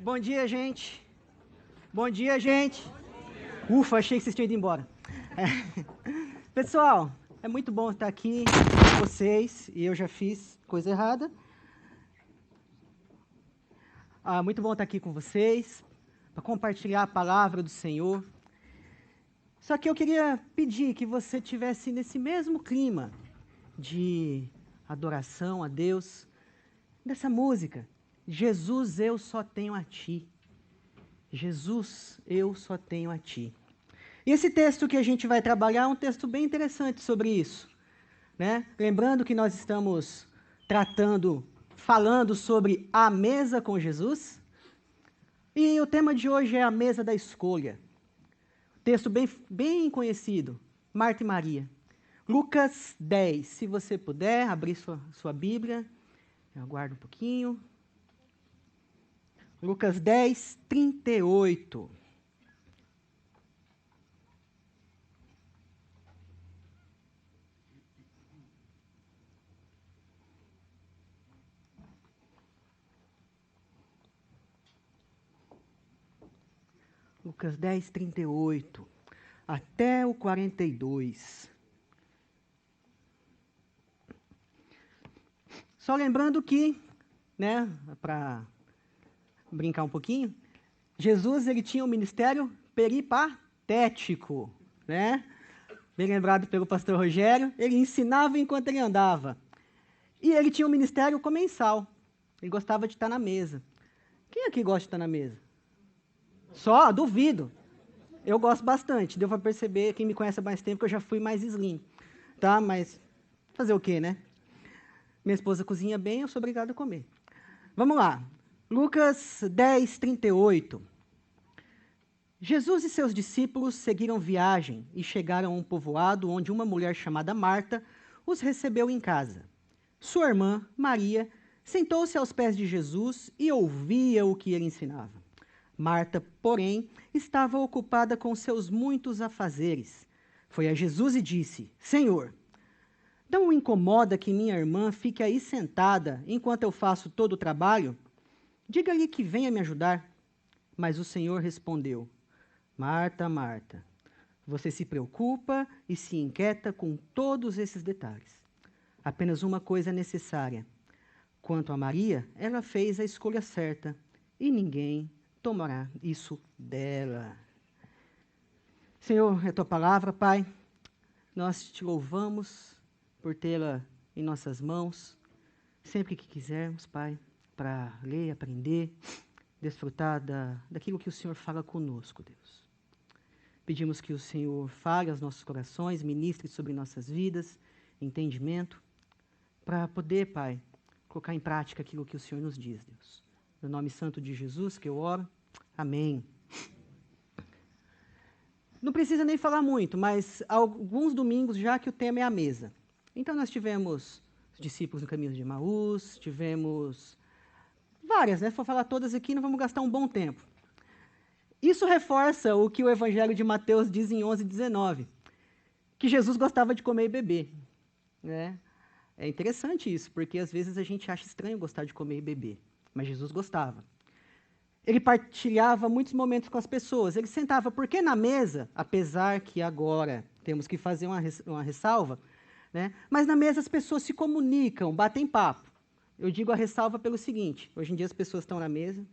Bom dia, gente. Bom dia, gente. Ufa, achei que vocês tinham ido embora. Pessoal, é muito bom estar aqui com vocês, e eu já fiz coisa errada. Muito bom estar aqui com vocês, para compartilhar a palavra do Senhor. Só que eu queria pedir que você tivesse nesse mesmo clima de adoração a Deus, dessa música, Jesus, eu só tenho a Ti. Jesus, eu só tenho a Ti. E esse texto que a gente vai trabalhar é um texto bem interessante sobre isso, né? Lembrando que nós estamos falando sobre a mesa com Jesus, e o tema de hoje é a mesa da escolha. Texto bem conhecido, Marta e Maria. Lucas 10, se você puder abrir sua Bíblia, eu aguardo um pouquinho. Lucas 10, 38. Lucas 10, 38, até o 42. Só lembrando que, né, para brincar um pouquinho, Jesus ele tinha um ministério peripatético, né? Bem lembrado pelo pastor Rogério, ele ensinava enquanto ele andava. E ele tinha um ministério comensal, ele gostava de estar na mesa. Quem aqui gosta de estar na mesa? Só? Duvido. Eu gosto bastante, deu para perceber, quem me conhece há mais tempo, que eu já fui mais slim, tá? Mas fazer o quê, né? Minha esposa cozinha bem, eu sou obrigado a comer. Vamos lá. Lucas 10, 38. Jesus e seus discípulos seguiram viagem e chegaram a um povoado onde uma mulher chamada Marta os recebeu em casa. Sua irmã, Maria, sentou-se aos pés de Jesus e ouvia o que ele ensinava. Marta, porém, estava ocupada com seus muitos afazeres. Foi a Jesus e disse: Senhor, não o incomoda que minha irmã fique aí sentada enquanto eu faço todo o trabalho? Diga-lhe que venha me ajudar. Mas o Senhor respondeu: Marta, Marta, você se preocupa e se inquieta com todos esses detalhes. Apenas uma coisa é necessária. Quanto a Maria, ela fez a escolha certa e ninguém tomará isso dela. Senhor, é tua palavra, Pai. Nós te louvamos por tê-la em nossas mãos, sempre que quisermos, Pai, para ler, aprender, desfrutar daquilo que o Senhor fala conosco, Deus. Pedimos que o Senhor fale aos nossos corações, ministre sobre nossas vidas, entendimento, para poder, Pai, colocar em prática aquilo que o Senhor nos diz, Deus. No nome santo de Jesus que eu oro. Amém. Não precisa nem falar muito, mas há alguns domingos já que o tema é a mesa. Então nós tivemos os discípulos no caminho de Emaús, tivemos várias, né? Se for falar todas aqui, não vamos gastar um bom tempo. Isso reforça o que o Evangelho de Mateus diz em 11:19, que Jesus gostava de comer e beber, né? É interessante isso, porque às vezes a gente acha estranho gostar de comer e beber, mas Jesus gostava. Ele partilhava muitos momentos com as pessoas, ele sentava, porque na mesa, apesar que agora temos que fazer uma ressalva, né? Mas na mesa as pessoas se comunicam, batem papo. Eu digo a ressalva pelo seguinte: hoje em dia as pessoas estão na mesa,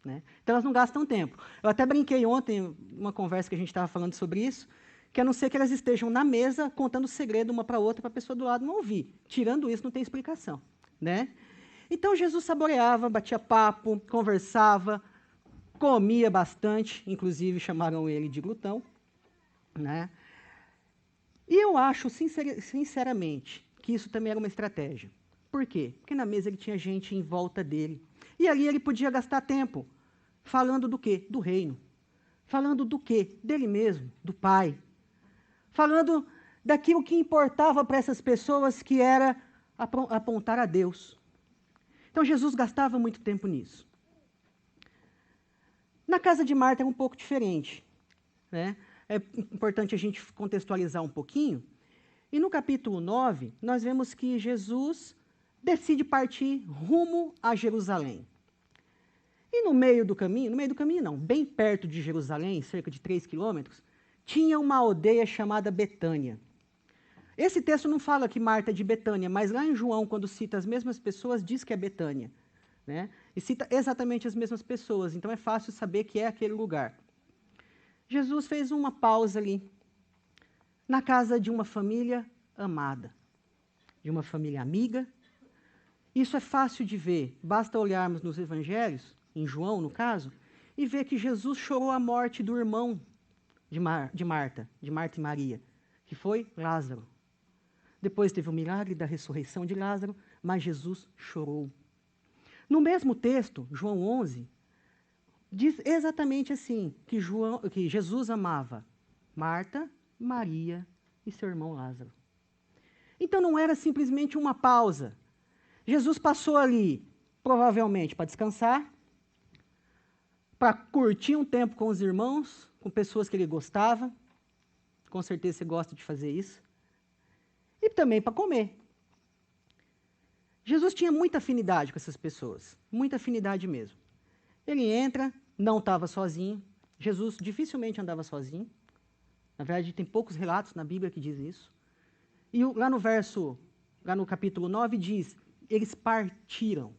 né? Então elas não gastam tempo. Eu até brinquei ontem, uma conversa que a gente estava falando sobre isso, que a não ser que elas estejam na mesa contando segredo uma para a outra, para a pessoa do lado não ouvir. Tirando isso, não tem explicação, né? Então Jesus saboreava, batia papo, conversava, comia bastante, inclusive chamaram ele de glutão, né? E eu acho, sinceramente, que isso também era uma estratégia. Por quê? Porque na mesa ele tinha gente em volta dele. E ali ele podia gastar tempo falando do quê? Do reino. Falando do quê? Dele mesmo, do Pai. Falando daquilo que importava para essas pessoas, que era apontar a Deus. Então Jesus gastava muito tempo nisso. Na casa de Marta é um pouco diferente, né? É importante a gente contextualizar um pouquinho. E no capítulo 9, nós vemos que Jesus decide partir rumo a Jerusalém. E no meio do caminho não, bem perto de Jerusalém, cerca de 3 quilômetros, tinha uma aldeia chamada Betânia. Esse texto não fala que Marta é de Betânia, mas lá em João, quando cita as mesmas pessoas, diz que é Betânia, né? E cita exatamente as mesmas pessoas, então é fácil saber que é aquele lugar. Jesus fez uma pausa ali, na casa de uma família amada, de uma família amiga. Isso é fácil de ver, basta olharmos nos evangelhos, em João, no caso, e ver que Jesus chorou a morte do irmão de Marta e Maria, que foi Lázaro. Depois teve o milagre da ressurreição de Lázaro, mas Jesus chorou. No mesmo texto, João 11, diz exatamente assim, que Jesus amava Marta, Maria e seu irmão Lázaro. Então não era simplesmente uma pausa. Jesus passou ali, provavelmente, para descansar, para curtir um tempo com os irmãos, com pessoas que ele gostava. Com certeza você gosta de fazer isso. E também para comer. Jesus tinha muita afinidade com essas pessoas, muita afinidade mesmo. Ele entra, não estava sozinho. Jesus dificilmente andava sozinho. Na verdade, tem poucos relatos na Bíblia que dizem isso. E lá no capítulo 9 diz, eles partiram.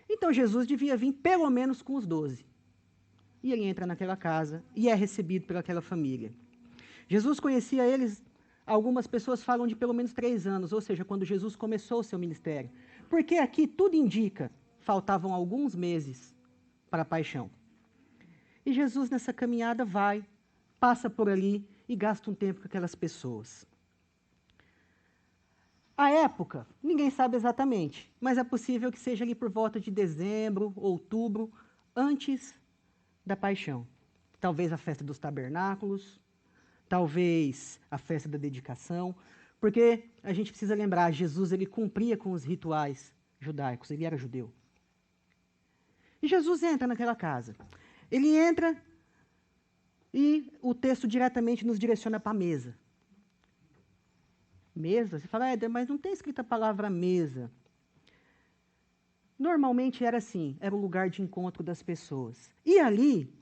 Então Jesus devia vir pelo menos com os 12. E ele entra naquela casa e é recebido pelaquela família. Jesus conhecia eles, algumas pessoas falam de pelo menos 3 anos, ou seja, quando Jesus começou o seu ministério. Porque aqui tudo indica, faltavam alguns meses para a paixão. E Jesus nessa caminhada vai, passa por ali e gasta um tempo com aquelas pessoas. A época, ninguém sabe exatamente, mas é possível que seja ali por volta de dezembro, outubro, antes da paixão. Talvez a festa dos tabernáculos, talvez a festa da dedicação, porque a gente precisa lembrar, Jesus ele cumpria com os rituais judaicos, ele era judeu. E Jesus entra naquela casa. Ele entra e o texto diretamente nos direciona para a mesa. Mesa? Você fala, mas não tem escrita a palavra mesa. Normalmente era assim, era o lugar de encontro das pessoas. E ali,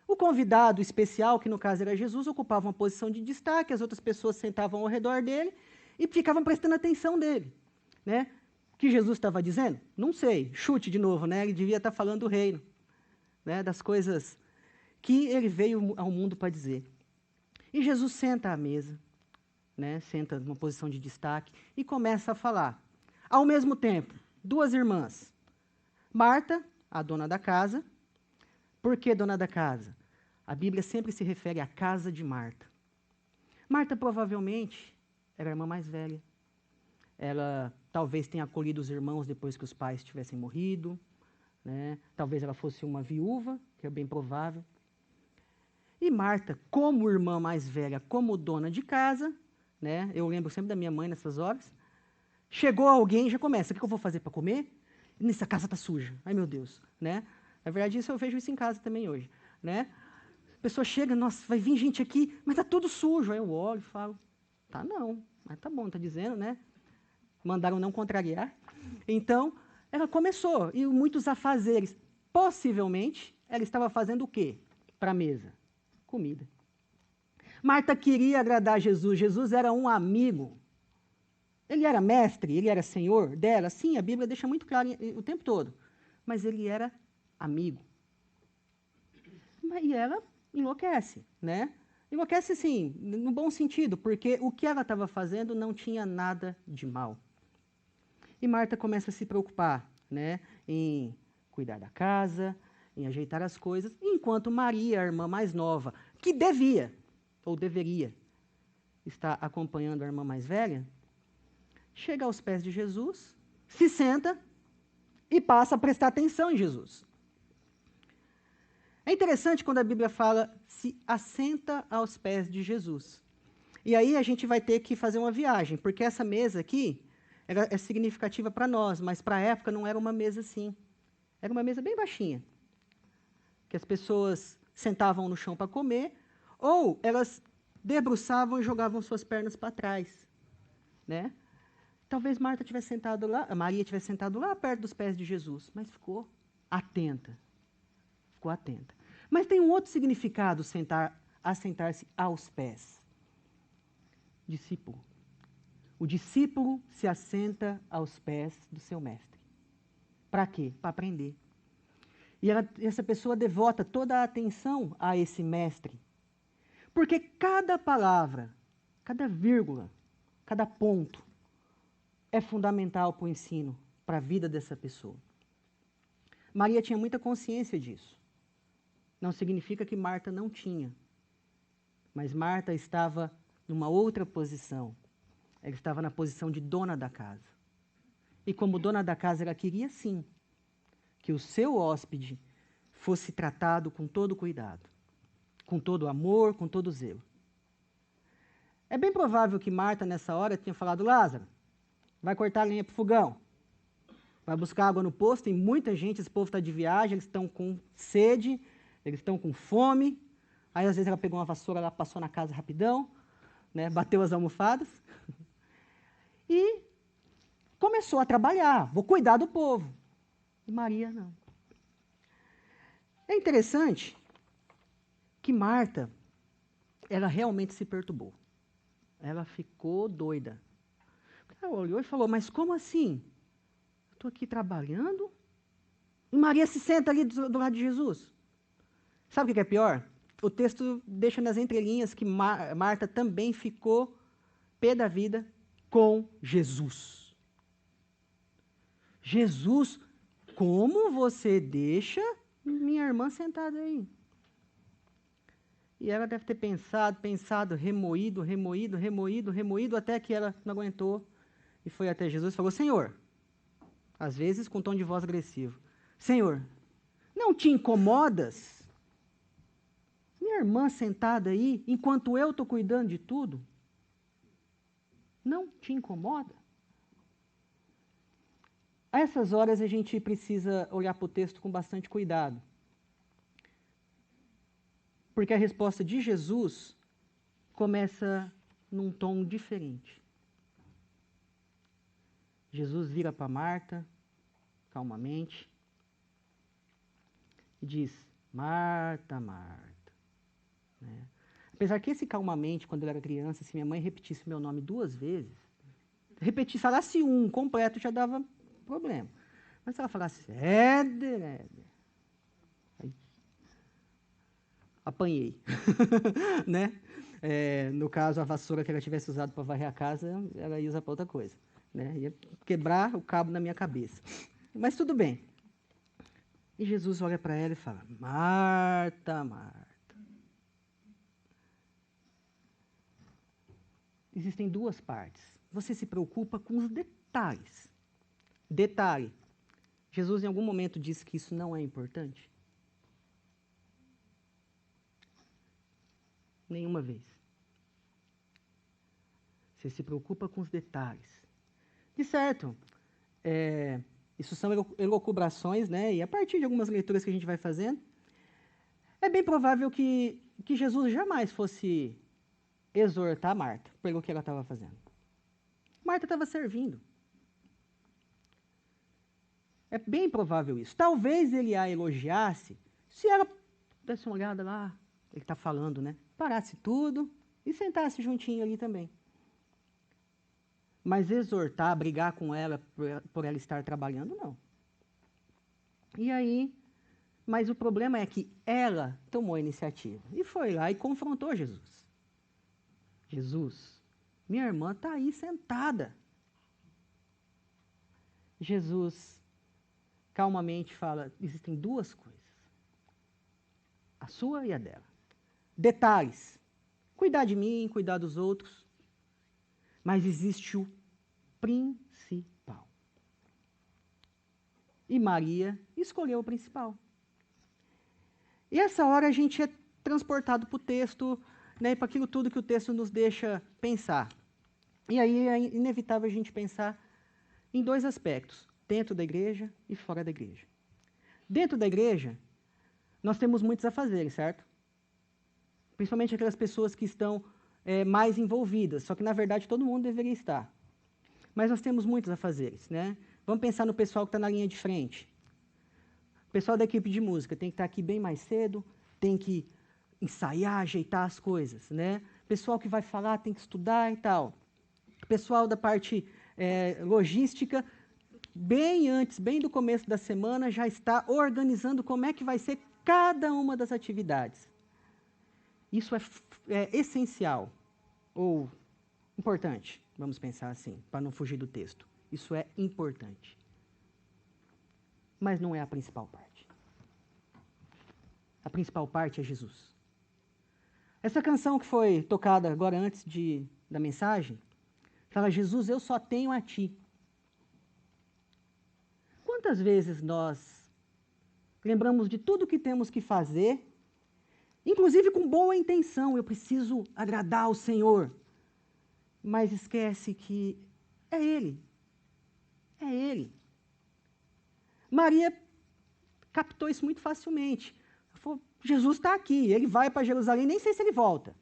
o convidado especial, que no caso era Jesus, ocupava uma posição de destaque, as outras pessoas sentavam ao redor dele e ficavam prestando atenção dele. Né? O que Jesus estava dizendo? Não sei, chute de novo, né? Ele devia estar falando do reino, né? Das coisas que ele veio ao mundo para dizer. E Jesus senta à mesa, né? Senta numa posição de destaque e começa a falar. Ao mesmo tempo, 2 irmãs. Marta, a dona da casa. Por que dona da casa? A Bíblia sempre se refere à casa de Marta. Marta provavelmente era a irmã mais velha. Ela talvez tenha acolhido os irmãos depois que os pais tivessem morrido. Né? Talvez ela fosse uma viúva, que é bem provável. E Marta, como irmã mais velha, como dona de casa, né? Eu lembro sempre da minha mãe nessas horas, chegou alguém e já começa, o que eu vou fazer para comer? Nessa casa está suja. Ai, meu Deus. Né? Na verdade, eu vejo isso em casa também hoje. Né? A pessoa chega, nossa, vai vir gente aqui, mas está tudo sujo. Aí eu olho e falo, tá não, mas tá bom, tá dizendo, né? Mandaram não contrariar. Então, ela começou, e muitos afazeres. Possivelmente, ela estava fazendo o quê para a mesa? Comida. Marta queria agradar Jesus. Jesus era um amigo. Ele era mestre, ele era senhor dela. Sim, a Bíblia deixa muito claro o tempo todo. Mas ele era amigo. E ela enlouquece, né? Enlouquece, sim, no bom sentido, porque o que ela estava fazendo não tinha nada de mal. E Marta começa a se preocupar, né, em cuidar da casa, em ajeitar as coisas, enquanto Maria, a irmã mais nova, que devia, ou deveria, estar acompanhando a irmã mais velha, chega aos pés de Jesus, se senta e passa a prestar atenção em Jesus. É interessante quando a Bíblia fala, se assenta aos pés de Jesus. E aí a gente vai ter que fazer uma viagem, porque essa mesa aqui é significativa para nós, mas para a época não era uma mesa assim. Era uma mesa bem baixinha, que as pessoas sentavam no chão para comer, ou elas debruçavam e jogavam suas pernas para trás. Né? Talvez Maria tivesse sentado lá perto dos pés de Jesus, mas ficou atenta. ficou atenta. Mas tem um outro significado, assentar-se aos pés. Discípulo. O discípulo se assenta aos pés do seu mestre. Para quê? Para aprender. E essa pessoa devota toda a atenção a esse mestre. Porque cada palavra, cada vírgula, cada ponto é fundamental para o ensino, para a vida dessa pessoa. Maria tinha muita consciência disso. Não significa que Marta não tinha. Mas Marta estava numa outra posição. Ela estava na posição de dona da casa. E como dona da casa, ela queria sim que o seu hóspede fosse tratado com todo cuidado, com todo amor, com todo zelo. É bem provável que Marta, nessa hora, tinha falado: Lázaro, vai cortar a lenha para o fogão, vai buscar água no poço, tem muita gente, esse povo está de viagem, eles estão com sede, eles estão com fome. Aí, às vezes, ela pegou uma vassoura, ela passou na casa rapidão, né, bateu as almofadas e começou a trabalhar. Vou cuidar do povo. E Maria, não. É interessante que Marta, ela realmente se perturbou. Ela ficou doida. Ela olhou e falou: mas como assim? Eu estou aqui trabalhando e Maria se senta ali do lado de Jesus. Sabe o que é pior? O texto deixa nas entrelinhas que Marta também ficou pé da vida com Jesus. Jesus, como você deixa minha irmã sentada aí? E ela deve ter pensado, remoído, até que ela não aguentou e foi até Jesus e falou: Senhor, às vezes com tom de voz agressivo, Senhor, não te incomodas? Minha irmã sentada aí, enquanto eu estou cuidando de tudo? Não te incomoda? A essas horas a gente precisa olhar para o texto com bastante cuidado. Porque a resposta de Jesus começa num tom diferente. Jesus vira para Marta, calmamente, e diz: Marta, Marta. Né? Apesar que esse calmamente, quando eu era criança, se minha mãe repetisse meu nome 2 vezes, falasse um completo, já dava problema. Mas se ela falasse Éder, aí, apanhei. Né? No caso, a vassoura que ela tivesse usado para varrer a casa, ela ia usar para outra coisa. Né? Ia quebrar o cabo na minha cabeça. Mas tudo bem. E Jesus olha para ela e fala: Marta, Marta. Existem 2 partes. Você se preocupa com os detalhes. Detalhe: Jesus em algum momento disse que isso não é importante? Nenhuma vez. Você se preocupa com os detalhes. De certo, isso são elucubrações, né? E a partir de algumas leituras que a gente vai fazendo, é bem provável que Jesus jamais fosse exortar Marta pelo que ela estava fazendo. Marta estava servindo. É bem provável isso. Talvez ele a elogiasse se ela desse uma olhada lá, ele está falando, né? Parasse tudo e sentasse juntinho ali também. Mas exortar, brigar com ela por ela estar trabalhando, não. E aí, mas o problema é que ela tomou a iniciativa e foi lá e confrontou Jesus. Jesus, minha irmã está aí sentada. Jesus calmamente fala: existem 2 coisas. A sua e a dela. Detalhes. Cuidar de mim, cuidar dos outros. Mas existe o principal. E Maria escolheu o principal. E essa hora a gente é transportado para o texto, né, para aquilo tudo que o texto nos deixa pensar. E aí é inevitável a gente pensar em 2 aspectos, dentro da igreja e fora da igreja. Dentro da igreja, nós temos muitos afazeres, certo? Principalmente aquelas pessoas que estão mais envolvidas, só que na verdade todo mundo deveria estar. Mas nós temos muitos afazeres, né? Vamos pensar no pessoal que está na linha de frente. O pessoal da equipe de música tem que estar aqui bem mais cedo, tem que ensaiar, ajeitar as coisas, né? O pessoal que vai falar tem que estudar e tal. O pessoal da parte logística, bem antes, bem do começo da semana, já está organizando como é que vai ser cada uma das atividades. Isso é essencial, ou importante, vamos pensar assim, para não fugir do texto. Isso é importante. Mas não é a principal parte. A principal parte é Jesus. Essa canção que foi tocada agora antes da mensagem, fala: Jesus, eu só tenho a ti. Quantas vezes nós lembramos de tudo que temos que fazer, inclusive com boa intenção, eu preciso agradar ao Senhor, mas esquece que é Ele. É Ele. Maria captou isso muito facilmente. Ela falou: Jesus está aqui, ele vai para Jerusalém, nem sei se ele volta,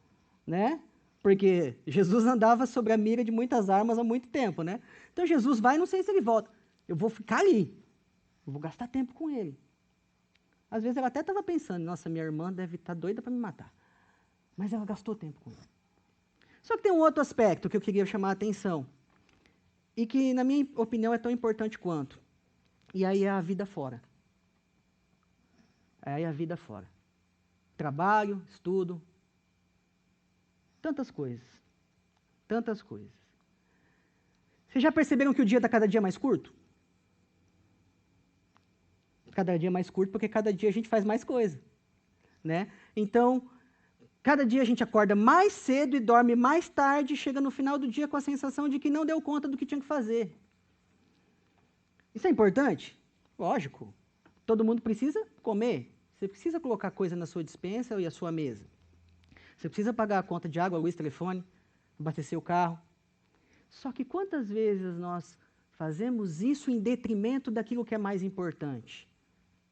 né? Porque Jesus andava sobre a mira de muitas armas há muito tempo, né? Então Jesus vai, não sei se ele volta. Eu vou ficar ali, eu vou gastar tempo com ele. Às vezes ela até estava pensando: nossa, minha irmã deve estar doida para me matar. Mas ela gastou tempo com ele. Só que tem um outro aspecto que eu queria chamar a atenção, e que, na minha opinião, é tão importante quanto. E aí é a vida fora. Aí é a vida fora. Trabalho, estudo, tantas coisas. Tantas coisas. Vocês já perceberam que o dia está cada dia mais curto? Cada dia mais curto porque cada dia a gente faz mais coisa, né? Então, cada dia a gente acorda mais cedo e dorme mais tarde, chega no final do dia com a sensação de que não deu conta do que tinha que fazer. Isso é importante? Lógico. Todo mundo precisa comer. Você precisa colocar coisa na sua despensa e a sua mesa. Você precisa pagar a conta de água, luz, telefone, abastecer o carro. Só que quantas vezes nós fazemos isso em detrimento daquilo que é mais importante?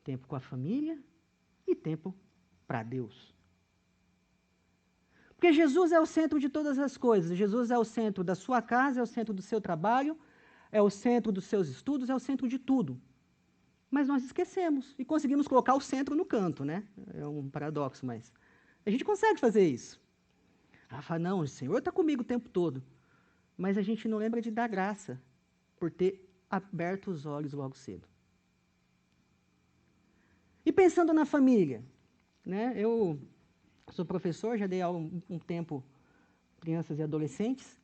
Tempo com a família e tempo para Deus. Porque Jesus é o centro de todas as coisas. Jesus é o centro da sua casa, é o centro do seu trabalho, é o centro dos seus estudos, é o centro de tudo. Mas nós esquecemos e conseguimos colocar o centro no canto, né? É um paradoxo, mas a gente consegue fazer isso. Ela fala: não, o Senhor está comigo o tempo todo. Mas a gente não lembra de dar graça por ter aberto os olhos logo cedo. E pensando na família, né? Eu sou professor, já dei aula um tempo crianças e adolescentes.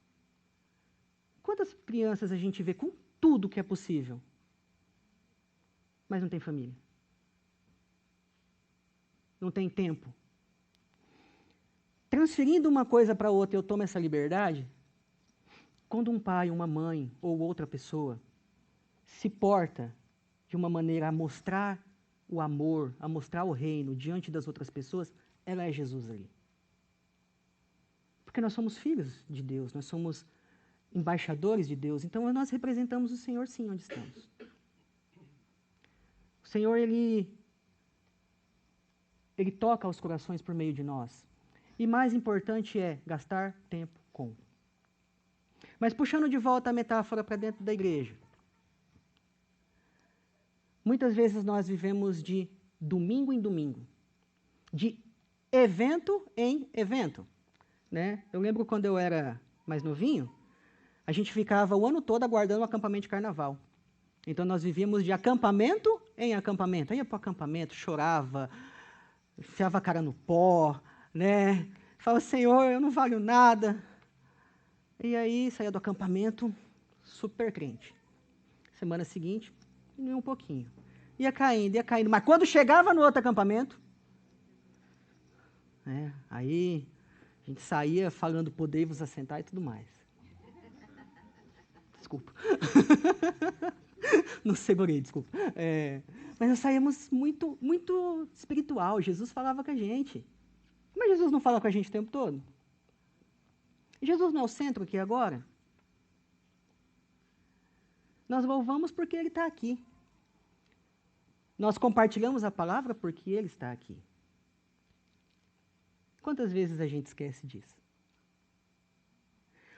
Quantas crianças a gente vê com tudo que é possível, mas não tem família? Não tem tempo. Transferindo uma coisa para outra, eu tomo essa liberdade. Quando um pai, uma mãe ou outra pessoa se porta de uma maneira a mostrar o amor, a mostrar o reino diante das outras pessoas, ela é Jesus ali. Porque nós somos filhos de Deus, nós somos embaixadores de Deus, então nós representamos o Senhor sim onde estamos. O Senhor, Ele toca os corações por meio de nós. E mais importante é gastar tempo com. Mas puxando de volta a metáfora para dentro da igreja. Muitas vezes nós vivemos de domingo em domingo, de evento em evento, né? Eu lembro quando eu era mais novinho, a gente ficava o ano todo aguardando o acampamento de carnaval. Então nós vivíamos de acampamento em acampamento. Aí ia para o acampamento, chorava, enfiava a cara no pó, né? Falava: Senhor, eu não valho nada. E aí saía do acampamento super crente. Semana seguinte, nem um pouquinho. Ia caindo, ia caindo. Mas quando chegava no outro acampamento, aí a gente saía falando: podei-vos assentar e tudo mais. Desculpa. Não segurei, desculpa. Mas nós saímos muito, muito espiritual. Jesus falava com a gente. Mas Jesus não fala com a gente o tempo todo? Jesus não é o centro aqui agora? Nós louvamos porque Ele está aqui. Nós compartilhamos a palavra porque Ele está aqui. Quantas vezes a gente esquece disso?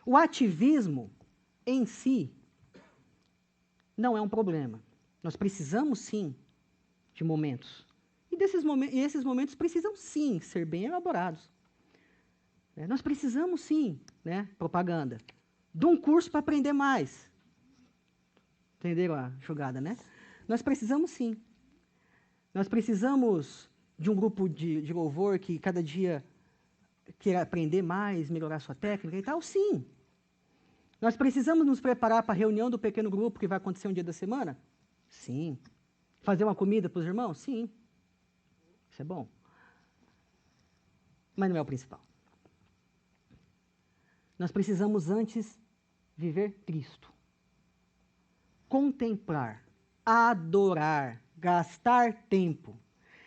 O ativismo em si não é um problema. Nós precisamos, sim, de momentos. E esses momentos precisam, sim, ser bem elaborados. Nós precisamos, sim, propaganda, de um curso para aprender mais. Entenderam a jogada, né? Nós precisamos, sim. Nós precisamos de um grupo de louvor que cada dia queira aprender mais, melhorar sua técnica e tal? Sim. Nós precisamos nos preparar para a reunião do pequeno grupo que vai acontecer um dia da semana? Sim. Fazer uma comida para os irmãos? Sim. Isso é bom. Mas não é o principal. Nós precisamos antes viver Cristo. Contemplar, adorar, gastar tempo.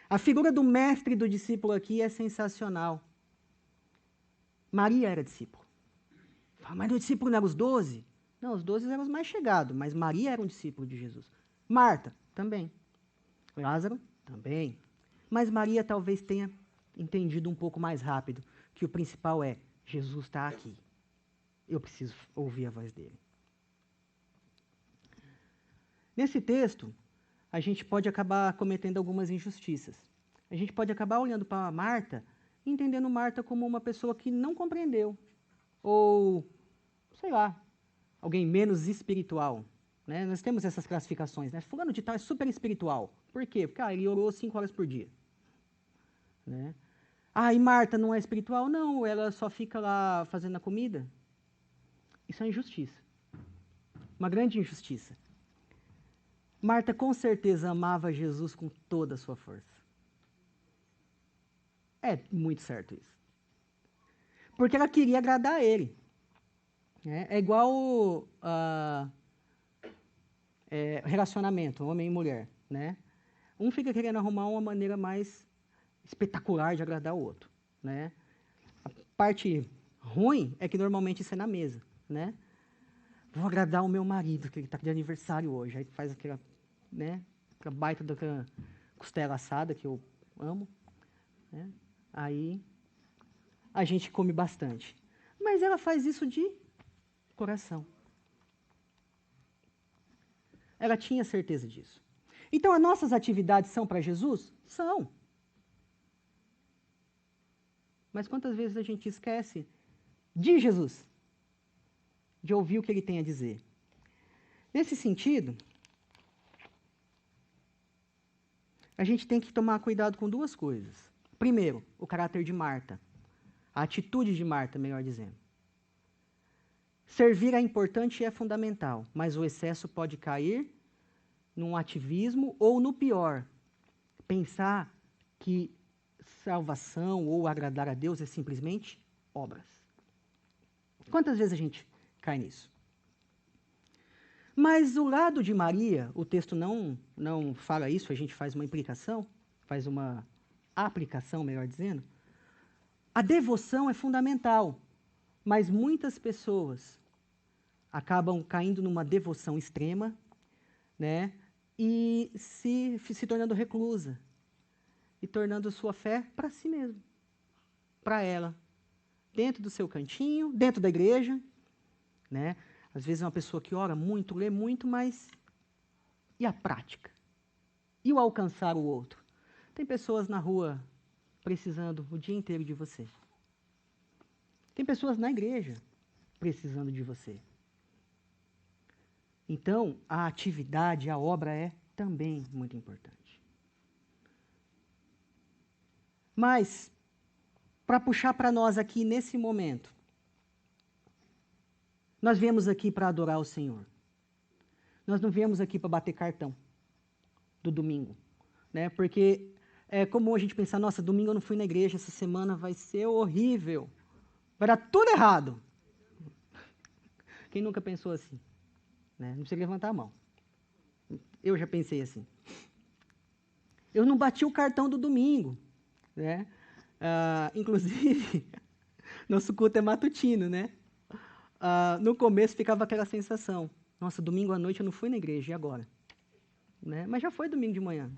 A figura do mestre e do discípulo aqui é sensacional. Maria era discípulo. Mas o discípulo não eram os 12? Não, os 12 eram os mais chegados, mas Maria era um discípulo de Jesus. Marta, também. Lázaro, também. Mas Maria talvez tenha entendido um pouco mais rápido que o principal é: Jesus está aqui. Eu preciso ouvir a voz dele. Nesse texto, a gente pode acabar cometendo algumas injustiças. A gente pode acabar olhando para Marta, entendendo Marta como uma pessoa que não compreendeu. Ou, sei lá, alguém menos espiritual. Nós temos essas classificações. Fulano de tal é super espiritual. Por quê? Porque ele orou 5 horas por dia. E Marta não é espiritual? Não, ela só fica lá fazendo a comida. Isso é injustiça. Uma grande injustiça. Marta com certeza amava Jesus com toda a sua força. É muito certo isso. Porque ela queria agradar a ele. É igual relacionamento, homem e mulher. Um fica querendo arrumar uma maneira mais espetacular de agradar o outro. A parte ruim é que normalmente isso é na mesa. Vou agradar o meu marido, que ele está de aniversário hoje. Aí faz aquela baita daquela costela assada, que eu amo. Aí a gente come bastante. Mas ela faz isso de coração. Ela tinha certeza disso. Então, as nossas atividades são para Jesus? São. Mas quantas vezes a gente esquece de Jesus? De ouvir o que ele tem a dizer? Nesse sentido, a gente tem que tomar cuidado com duas coisas. Primeiro, o caráter de Marta. A atitude de Marta, melhor dizendo. Servir é importante e é fundamental, mas o excesso pode cair num ativismo ou, no pior, pensar que salvação ou agradar a Deus é simplesmente obras. Quantas vezes a gente cai nisso? Mas o lado de Maria, o texto não fala isso, a gente faz uma implicação, faz uma aplicação, melhor dizendo. A devoção é fundamental, mas muitas pessoas acabam caindo numa devoção extrema, e se tornando reclusa, e tornando sua fé para si mesmo, para ela, dentro do seu cantinho, dentro da igreja, Às vezes é uma pessoa que ora muito, lê muito, mas e a prática? E o alcançar o outro? Tem pessoas na rua precisando o dia inteiro de você. Tem pessoas na igreja precisando de você. Então, a atividade, a obra é também muito importante. Mas, para puxar para nós aqui nesse momento, nós viemos aqui para adorar o Senhor. Nós não viemos aqui para bater cartão do domingo, Porque é comum a gente pensar: nossa, domingo eu não fui na igreja, essa semana vai ser horrível, vai dar tudo errado. Quem nunca pensou assim? Não precisa levantar a mão. Eu já pensei assim. Eu não bati o cartão do domingo, inclusive, nosso culto é matutino, no começo ficava aquela sensação: nossa, domingo à noite eu não fui na igreja, e agora? Mas já foi domingo de manhã.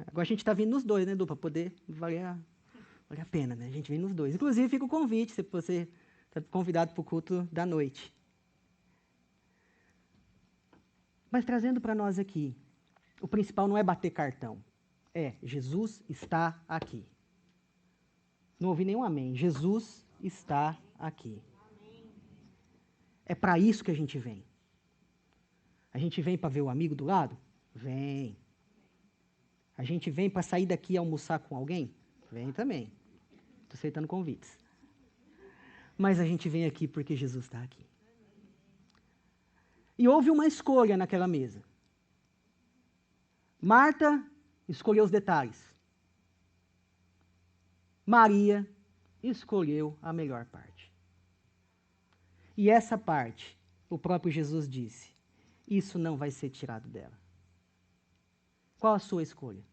Agora a gente está vindo nos dois, Du, para poder valer a pena, A gente vem nos dois. Inclusive, fica o convite, se você está convidado para o culto da noite. Mas trazendo para nós aqui, o principal não é bater cartão. Jesus está aqui. Não ouvi nenhum amém. Jesus está aqui. É para isso que a gente vem. A gente vem para ver o amigo do lado? Vem. A gente vem para sair daqui e almoçar com alguém? Vem também. Estou aceitando convites. Mas a gente vem aqui porque Jesus está aqui. E houve uma escolha naquela mesa. Marta escolheu os detalhes. Maria escolheu a melhor parte. E essa parte, o próprio Jesus disse, isso não vai ser tirado dela. Qual a sua escolha?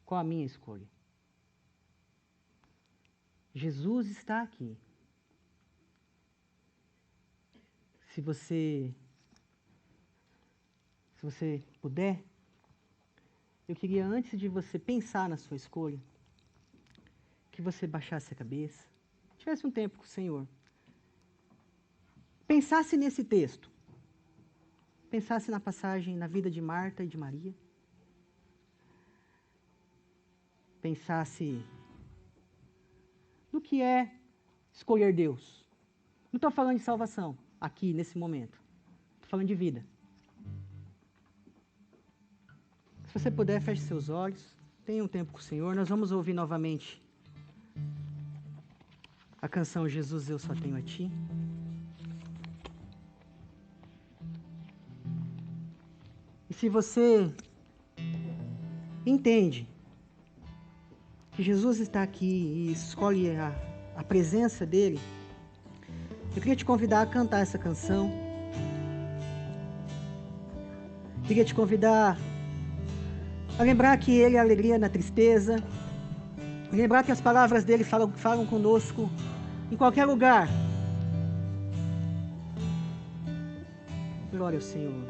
Qual a minha escolha? Jesus está aqui. Se você puder, eu queria, antes de você pensar na sua escolha, que você baixasse a cabeça, tivesse um tempo com o Senhor. Pensasse nesse texto. Pensasse na passagem, na vida de Marta e de Maria. Pensasse no que é escolher Deus. Não estou falando de salvação, aqui, nesse momento. Estou falando de vida. Se você puder, feche seus olhos. Tenha um tempo com o Senhor. Nós vamos ouvir novamente a canção Jesus, eu só tenho a ti. E se você entende que Jesus está aqui e escolhe a presença dele, eu queria te convidar a cantar essa canção. Eu queria te convidar a lembrar que ele é a alegria na tristeza, lembrar que as palavras dele falam conosco em qualquer lugar. Glória ao Senhor.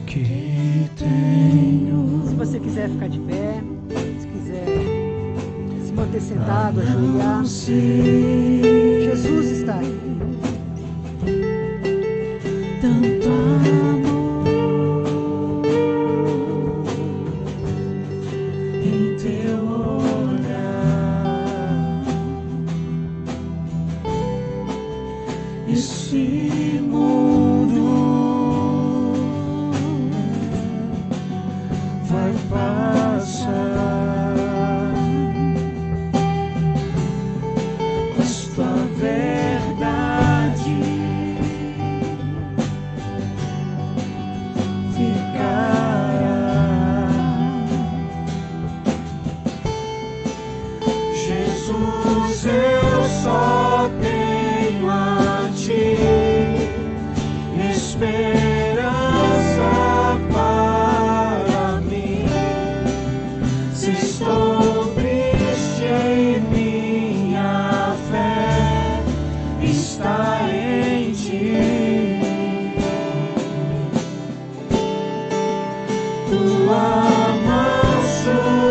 Que tenho. Se você quiser ficar de pé, se quiser se manter sentado, ajoelhar, Jesus está aí. Tanto amor em teu olhar. Esse mundo vai passar, mas tua verdade ficará. Jesus, eu só tenho a ti esperança para mim. Se estou triste em minha fé está em ti. Tua mão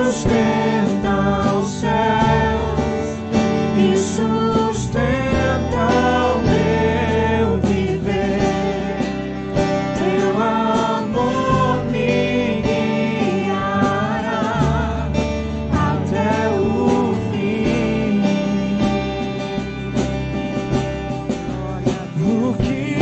sustenta os céus e sustenta o meu viver. Teu amor me guiará até o fim. O que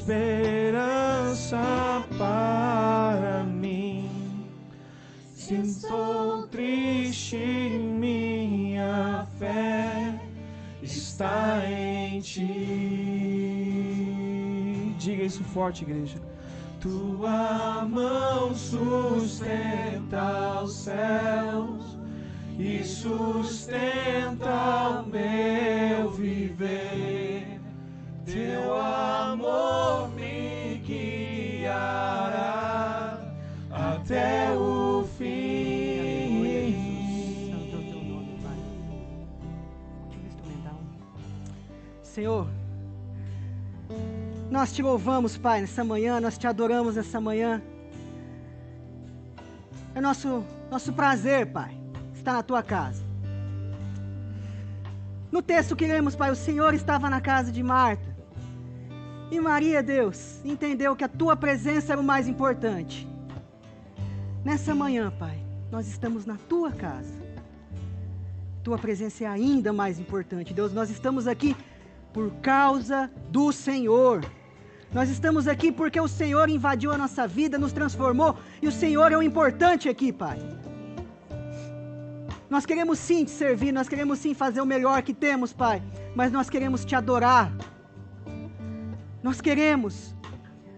esperança para mim. Se estou triste, minha fé está em ti. Diga isso forte, igreja. Tua mão sustenta os céus e sustenta o meu viver. Teu amor me guiará até o fim. Santo é o teu nome, Pai. Diga instrumental. Senhor, nós te louvamos, Pai, nessa manhã, nós te adoramos nessa manhã. É nosso prazer, Pai, estar na tua casa. No texto que lemos, Pai, o Senhor estava na casa de Marta. E Maria, Deus, entendeu que a tua presença era o mais importante. Nessa manhã, Pai, nós estamos na tua casa. Tua presença é ainda mais importante, Deus. Nós estamos aqui por causa do Senhor. Nós estamos aqui porque o Senhor invadiu a nossa vida, nos transformou, e o Senhor é o importante aqui, Pai. Nós queremos sim te servir, nós queremos sim fazer o melhor que temos, Pai, mas nós queremos te adorar. Nós queremos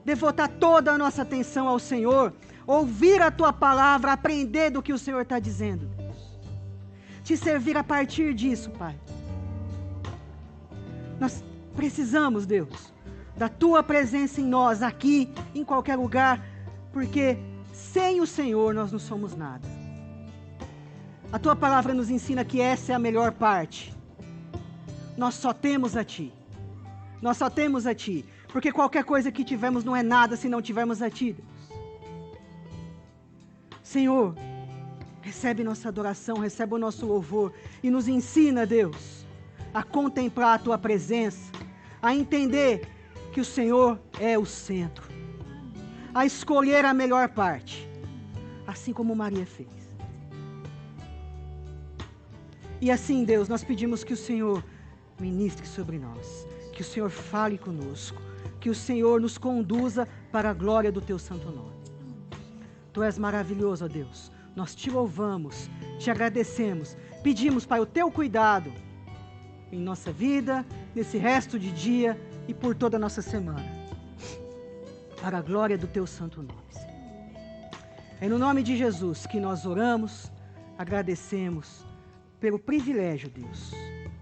devotar toda a nossa atenção ao Senhor, ouvir a tua palavra, aprender do que o Senhor está dizendo, Deus. Te servir a partir disso, Pai. Nós precisamos, Deus, da tua presença em nós, aqui, em qualquer lugar, porque sem o Senhor nós não somos nada. A tua palavra nos ensina que essa é a melhor parte. Nós só temos a ti. Nós só temos a ti, porque qualquer coisa que tivermos não é nada se não tivermos a ti, Deus. Senhor, recebe nossa adoração, recebe o nosso louvor e nos ensina, Deus, a contemplar a tua presença, a entender que o Senhor é o centro, a escolher a melhor parte, assim como Maria fez. E assim, Deus, nós pedimos que o Senhor ministre sobre nós, que o Senhor fale conosco, que o Senhor nos conduza para a glória do teu santo nome. Tu és maravilhoso, ó Deus. Nós te louvamos, te agradecemos, pedimos, Pai, o teu cuidado em nossa vida, nesse resto de dia e por toda a nossa semana, para a glória do teu santo nome. É no nome de Jesus que nós oramos, agradecemos pelo privilégio, Deus,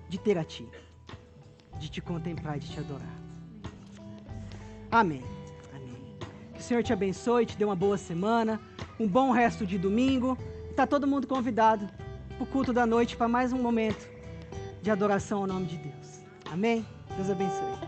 de ter a ti, de te contemplar e de te adorar. Amém. Amém. Que o Senhor te abençoe, te dê uma boa semana, um bom resto de domingo. Está todo mundo convidado para o culto da noite, para mais um momento de adoração ao nome de Deus. Amém? Deus abençoe.